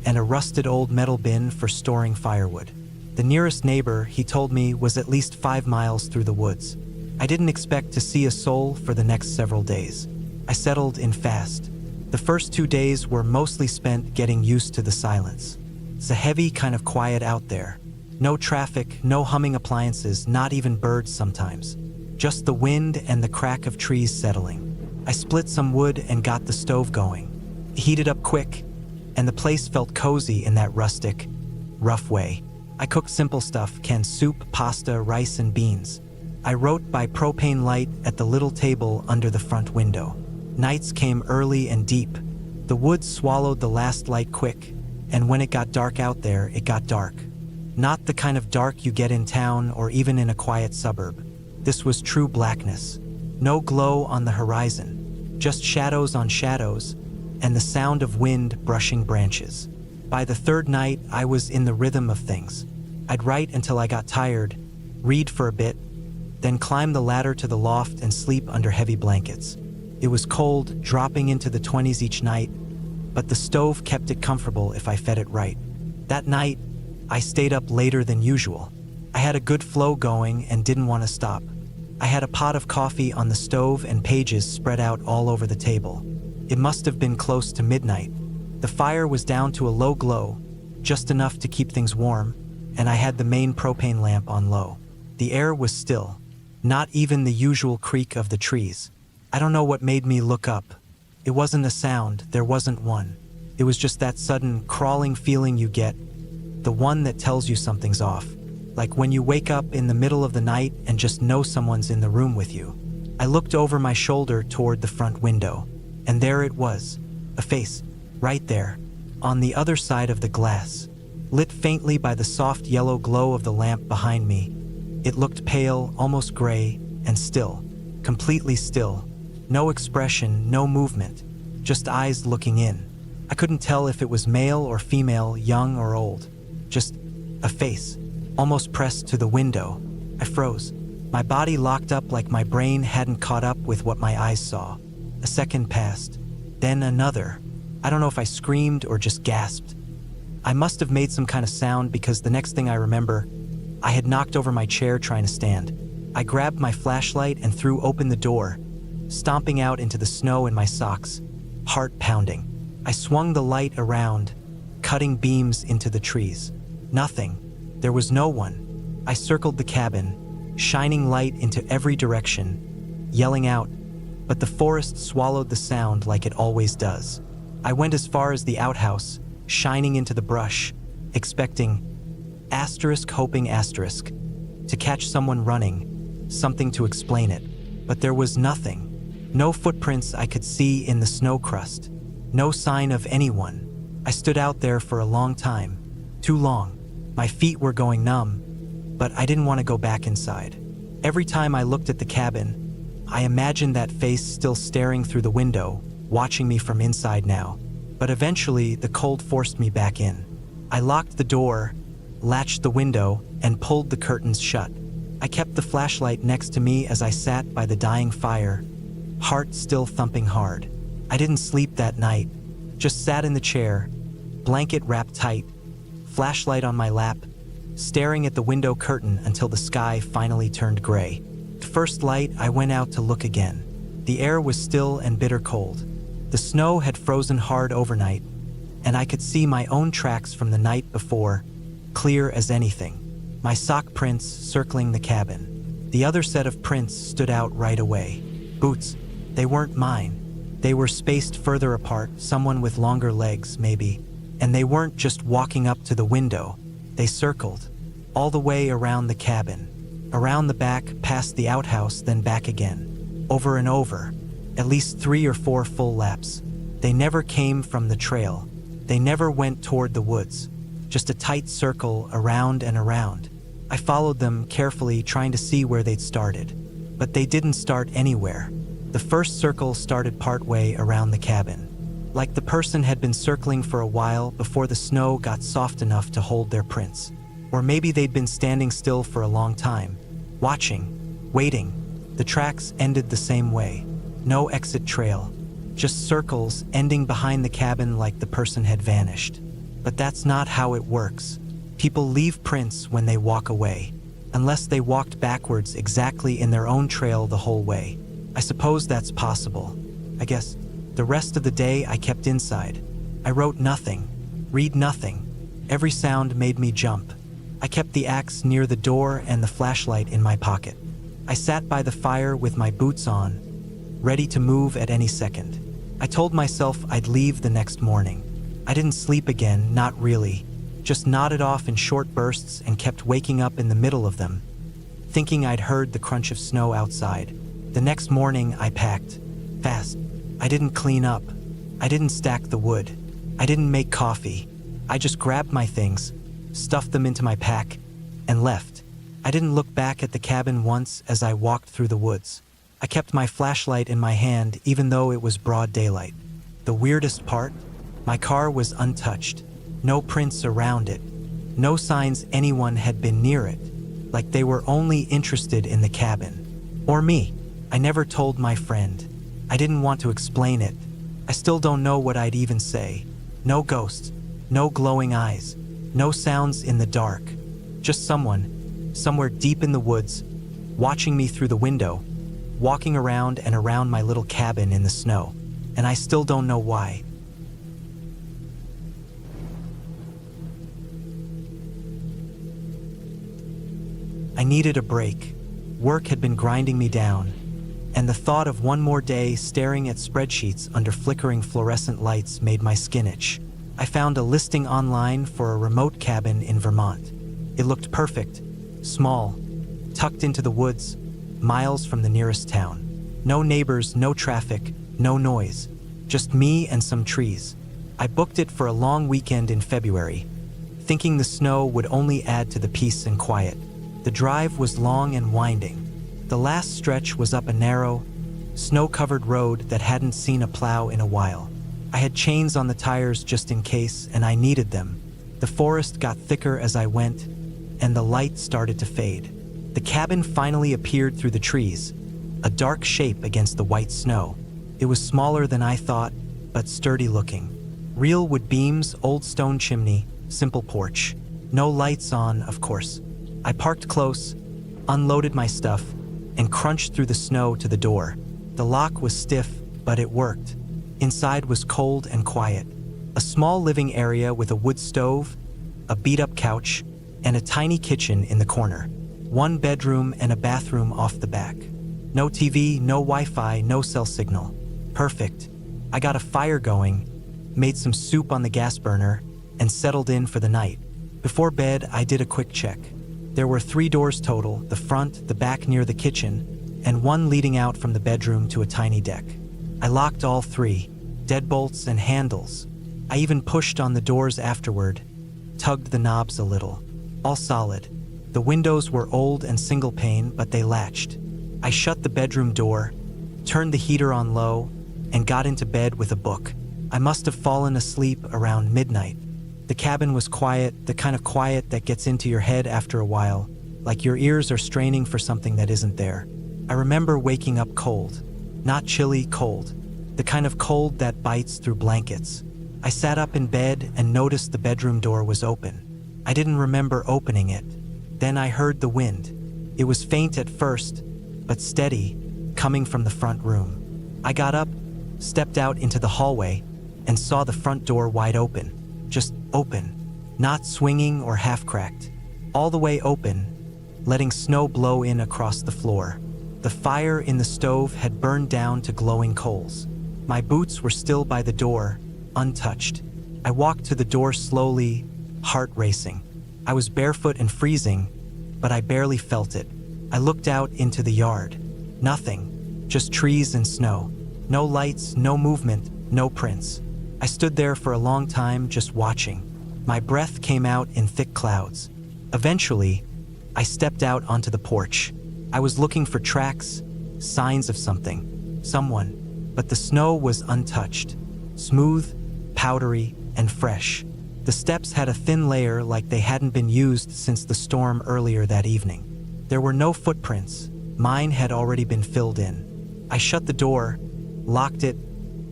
and a rusted old metal bin for storing firewood. The nearest neighbor, he told me, was at least 5 miles through the woods. I didn't expect to see a soul for the next several days. I settled in fast. The first 2 days were mostly spent getting used to the silence. It's a heavy kind of quiet out there. No traffic, no humming appliances, not even birds sometimes. Just the wind and the crack of trees settling. I split some wood and got the stove going. It heated up quick, and the place felt cozy in that rustic, rough way. I cooked simple stuff, canned soup, pasta, rice, and beans. I wrote by propane light at the little table under the front window. Nights came early and deep. The woods swallowed the last light quick, and when it got dark out there, it got dark. Not the kind of dark you get in town or even in a quiet suburb. This was true blackness. No glow on the horizon, just shadows on shadows, and the sound of wind brushing branches. By the third night, I was in the rhythm of things. I'd write until I got tired, read for a bit, then climb the ladder to the loft and sleep under heavy blankets. It was cold, dropping into the 20s each night, but the stove kept it comfortable if I fed it right. That night, I stayed up later than usual. I had a good flow going and didn't want to stop. I had a pot of coffee on the stove and pages spread out all over the table. It must have been close to midnight. The fire was down to a low glow, just enough to keep things warm, and I had the main propane lamp on low. The air was still, not even the usual creak of the trees. I don't know what made me look up. It wasn't a sound, there wasn't one. It was just that sudden, crawling feeling you get, the one that tells you something's off. Like when you wake up in the middle of the night and just know someone's in the room with you. I looked over my shoulder toward the front window, and there it was, a face, right there, on the other side of the glass, lit faintly by the soft yellow glow of the lamp behind me. It looked pale, almost gray, and still, completely still. No expression, no movement, just eyes looking in. I couldn't tell if it was male or female, young or old. Just a face, almost pressed to the window. I froze. My body locked up like my brain hadn't caught up with what my eyes saw. A second passed, then another. I don't know if I screamed or just gasped. I must have made some kind of sound because the next thing I remember, I had knocked over my chair trying to stand. I grabbed my flashlight and threw open the door, stomping out into the snow in my socks, heart pounding. I swung the light around, cutting beams into the trees. Nothing. There was no one. I circled the cabin, shining light into every direction, yelling out, but the forest swallowed the sound like it always does. I went as far as the outhouse, shining into the brush, expecting, hoping to catch someone running, something to explain it. But there was nothing. No footprints I could see in the snow crust. No sign of anyone. I stood out there for a long time. Too long. My feet were going numb, but I didn't want to go back inside. Every time I looked at the cabin, I imagined that face still staring through the window, watching me from inside now. But eventually, the cold forced me back in. I locked the door, latched the window, and pulled the curtains shut. I kept the flashlight next to me as I sat by the dying fire, heart still thumping hard. I didn't sleep that night, just sat in the chair, blanket wrapped tight, flashlight on my lap, staring at the window curtain until the sky finally turned gray. At first light, I went out to look again. The air was still and bitter cold. The snow had frozen hard overnight, and I could see my own tracks from the night before, clear as anything. My sock prints circling the cabin. The other set of prints stood out right away. Boots. They weren't mine. They were spaced further apart, someone with longer legs, maybe. And they weren't just walking up to the window. They circled, all the way around the cabin, around the back, past the outhouse, then back again, over and over, at least 3 or 4 full laps. They never came from the trail. They never went toward the woods, just a tight circle around and around. I followed them carefully, trying to see where they'd started, but they didn't start anywhere. The first circle started partway around the cabin, like the person had been circling for a while before the snow got soft enough to hold their prints. Or maybe they'd been standing still for a long time, watching, waiting. The tracks ended the same way. No exit trail, just circles ending behind the cabin like the person had vanished. But that's not how it works. People leave prints when they walk away, unless they walked backwards exactly in their own trail the whole way. I suppose that's possible. I guess the rest of the day I kept inside. I wrote nothing, read nothing. Every sound made me jump. I kept the axe near the door and the flashlight in my pocket. I sat by the fire with my boots on, ready to move at any second. I told myself I'd leave the next morning. I didn't sleep again, not really. Just nodded off in short bursts and kept waking up in the middle of them, thinking I'd heard the crunch of snow outside. The next morning I packed, fast. I didn't clean up. I didn't stack the wood. I didn't make coffee. I just grabbed my things, stuffed them into my pack, and left. I didn't look back at the cabin once as I walked through the woods. I kept my flashlight in my hand even though it was broad daylight. The weirdest part? My car was untouched. No prints around it. No signs anyone had been near it. Like they were only interested in the cabin. Or me. I never told my friend. I didn't want to explain it. I still don't know what I'd even say. No ghosts. No glowing eyes. No sounds in the dark. Just someone, somewhere deep in the woods, watching me through the window, walking around and around my little cabin in the snow. And I still don't know why. I needed a break. Work had been grinding me down, and the thought of one more day staring at spreadsheets under flickering fluorescent lights made my skin itch. I found a listing online for a remote cabin in Vermont. It looked perfect, small, tucked into the woods, miles from the nearest town. No neighbors, no traffic, no noise, just me and some trees. I booked it for a long weekend in February, thinking the snow would only add to the peace and quiet. The drive was long and winding. The last stretch was up a narrow, snow-covered road that hadn't seen a plow in a while. I had chains on the tires just in case, and I needed them. The forest got thicker as I went, and the light started to fade. The cabin finally appeared through the trees, a dark shape against the white snow. It was smaller than I thought, but sturdy-looking. Real wood beams, old stone chimney, simple porch. No lights on, of course. I parked close, unloaded my stuff, and crunched through the snow to the door. The lock was stiff, but it worked. Inside was cold and quiet. A small living area with a wood stove, a beat-up couch, and a tiny kitchen in the corner. One bedroom and a bathroom off the back. No TV, no Wi-Fi, no cell signal. Perfect. I got a fire going, made some soup on the gas burner, and settled in for the night. Before bed, I did a quick check. There were 3 doors total, the front, the back near the kitchen, and one leading out from the bedroom to a tiny deck. I locked all 3, deadbolts and handles. I even pushed on the doors afterward, tugged the knobs a little. All solid. The windows were old and single pane, but they latched. I shut the bedroom door, turned the heater on low, and got into bed with a book. I must have fallen asleep around midnight. The cabin was quiet, the kind of quiet that gets into your head after a while, like your ears are straining for something that isn't there. I remember waking up cold. Not chilly, cold. The kind of cold that bites through blankets. I sat up in bed and noticed the bedroom door was open. I didn't remember opening it. Then I heard the wind. It was faint at first, but steady, coming from the front room. I got up, stepped out into the hallway, and saw the front door wide open. Just open, not swinging or half-cracked. All the way open, letting snow blow in across the floor. The fire in the stove had burned down to glowing coals. My boots were still by the door, untouched. I walked to the door slowly, heart racing. I was barefoot and freezing, but I barely felt it. I looked out into the yard. Nothing, just trees and snow. No lights, no movement, no prints. I stood there for a long time just watching. My breath came out in thick clouds. Eventually, I stepped out onto the porch. I was looking for tracks, signs of something, someone, but the snow was untouched, smooth, powdery, and fresh. The steps had a thin layer like they hadn't been used since the storm earlier that evening. There were no footprints. Mine had already been filled in. I shut the door, locked it,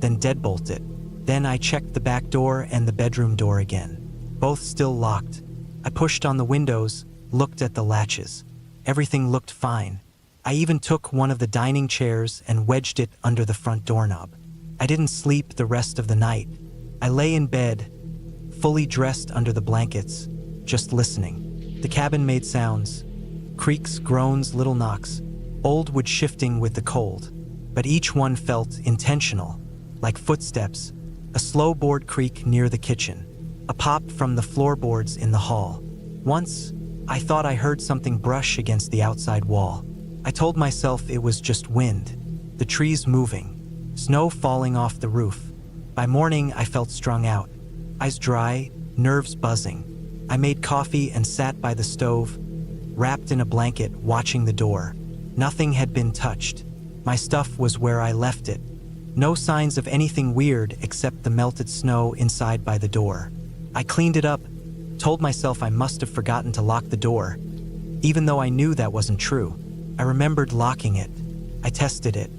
then deadbolted it. Then I checked the back door and the bedroom door again. Both still locked. I pushed on the windows, looked at the latches. Everything looked fine. I even took one of the dining chairs and wedged it under the front doorknob. I didn't sleep the rest of the night. I lay in bed, fully dressed under the blankets, just listening. The cabin made sounds. Creaks, groans, little knocks. Old wood shifting with the cold. But each one felt intentional, like footsteps. A slow board creak near the kitchen. A pop from the floorboards in the hall. Once, I thought I heard something brush against the outside wall. I told myself it was just wind. The trees moving. Snow falling off the roof. By morning, I felt strung out. Eyes dry, nerves buzzing. I made coffee and sat by the stove, wrapped in a blanket, watching the door. Nothing had been touched. My stuff was where I left it. No signs of anything weird except the melted snow inside by the door. I cleaned it up, told myself I must have forgotten to lock the door, even though I knew that wasn't true. I remembered locking it. I tested it.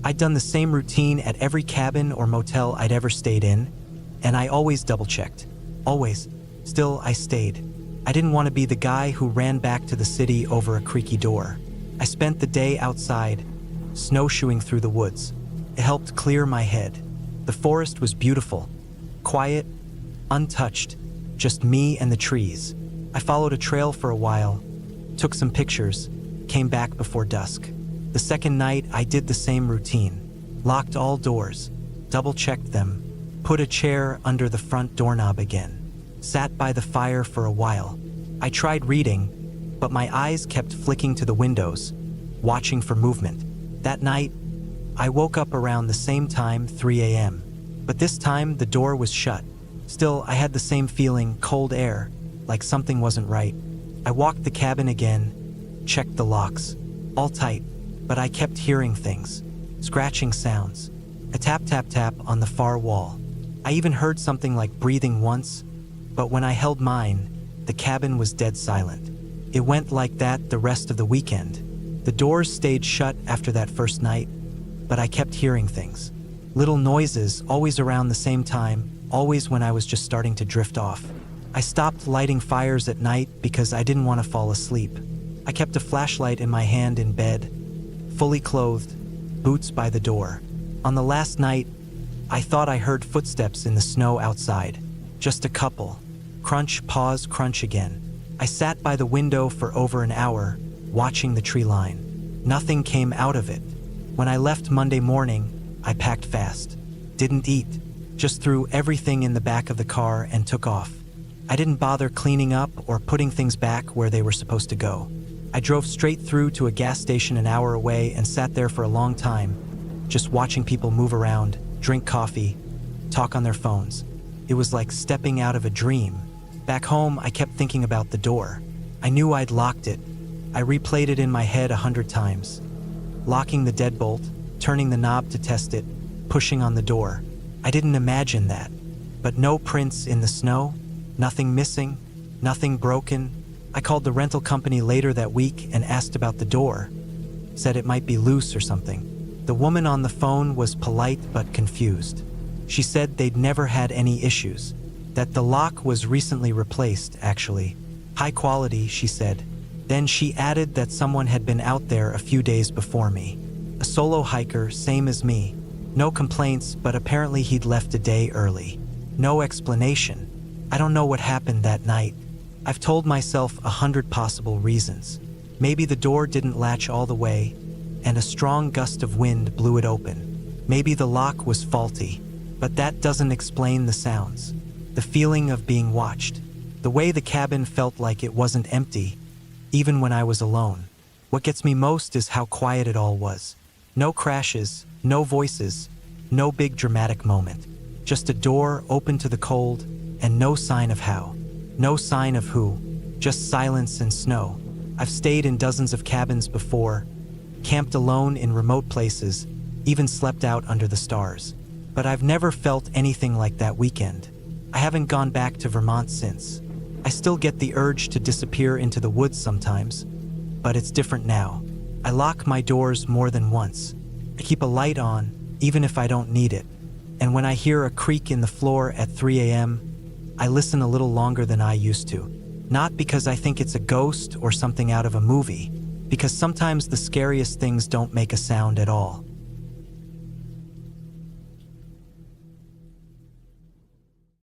I'd done the same routine at every cabin or motel I'd ever stayed in, and I always double-checked. Always. Still, I stayed. I didn't want to be the guy who ran back to the city over a creaky door. I spent the day outside, snowshoeing through the woods. It helped clear my head. The forest was beautiful, quiet, untouched, just me and the trees. I followed a trail for a while, took some pictures, came back before dusk. The second night, I did the same routine. Locked all doors, double-checked them, put a chair under the front doorknob again. Sat by the fire for a while. I tried reading, but my eyes kept flicking to the windows, watching for movement. That night, I woke up around the same time, 3 a.m. But this time, the door was shut. Still, I had the same feeling, cold air, like something wasn't right. I walked the cabin again, checked the locks. All tight, but I kept hearing things. Scratching sounds. A tap-tap-tap on the far wall. I even heard something like breathing once, but when I held mine, the cabin was dead silent. It went like that the rest of the weekend. The doors stayed shut after that first night, but I kept hearing things. Little noises, always around the same time, always when I was just starting to drift off. I stopped lighting fires at night because I didn't want to fall asleep. I kept a flashlight in my hand in bed, fully clothed, boots by the door. On the last night, I thought I heard footsteps in the snow outside. Just a couple. Crunch, pause, crunch again. I sat by the window for over an hour, watching the tree line. Nothing came out of it. When I left Monday morning, I packed fast. Didn't eat. Just threw everything in the back of the car and took off. I didn't bother cleaning up or putting things back where they were supposed to go. I drove straight through to a gas station an hour away and sat there for a long time, just watching people move around, drink coffee, talk on their phones. It was like stepping out of a dream. Back home, I kept thinking about the door. I knew I'd locked it. I replayed it in my head 100 times. Locking the deadbolt, turning the knob to test it, pushing on the door. I didn't imagine that. But no prints in the snow, nothing missing, nothing broken. I called the rental company later that week and asked about the door. Said it might be loose or something. The woman on the phone was polite but confused. She said they'd never had any issues. That the lock was recently replaced, actually. High quality, she said. Then she added that someone had been out there a few days before me. A solo hiker, same as me. No complaints, but apparently he'd left a day early. No explanation. I don't know what happened that night. I've told myself 100 possible reasons. Maybe the door didn't latch all the way, and a strong gust of wind blew it open. Maybe the lock was faulty, but that doesn't explain the sounds. The feeling of being watched. The way the cabin felt like it wasn't empty, even when I was alone. What gets me most is how quiet it all was. No crashes, no voices, no big dramatic moment. Just a door open to the cold, and no sign of how. No sign of who. Just silence and snow. I've stayed in dozens of cabins before, camped alone in remote places, even slept out under the stars. But I've never felt anything like that weekend. I haven't gone back to Vermont since. I still get the urge to disappear into the woods sometimes, but it's different now. I lock my doors more than once. I keep a light on, even if I don't need it. And when I hear a creak in the floor at 3 a.m., I listen a little longer than I used to. Not because I think it's a ghost or something out of a movie, because sometimes the scariest things don't make a sound at all.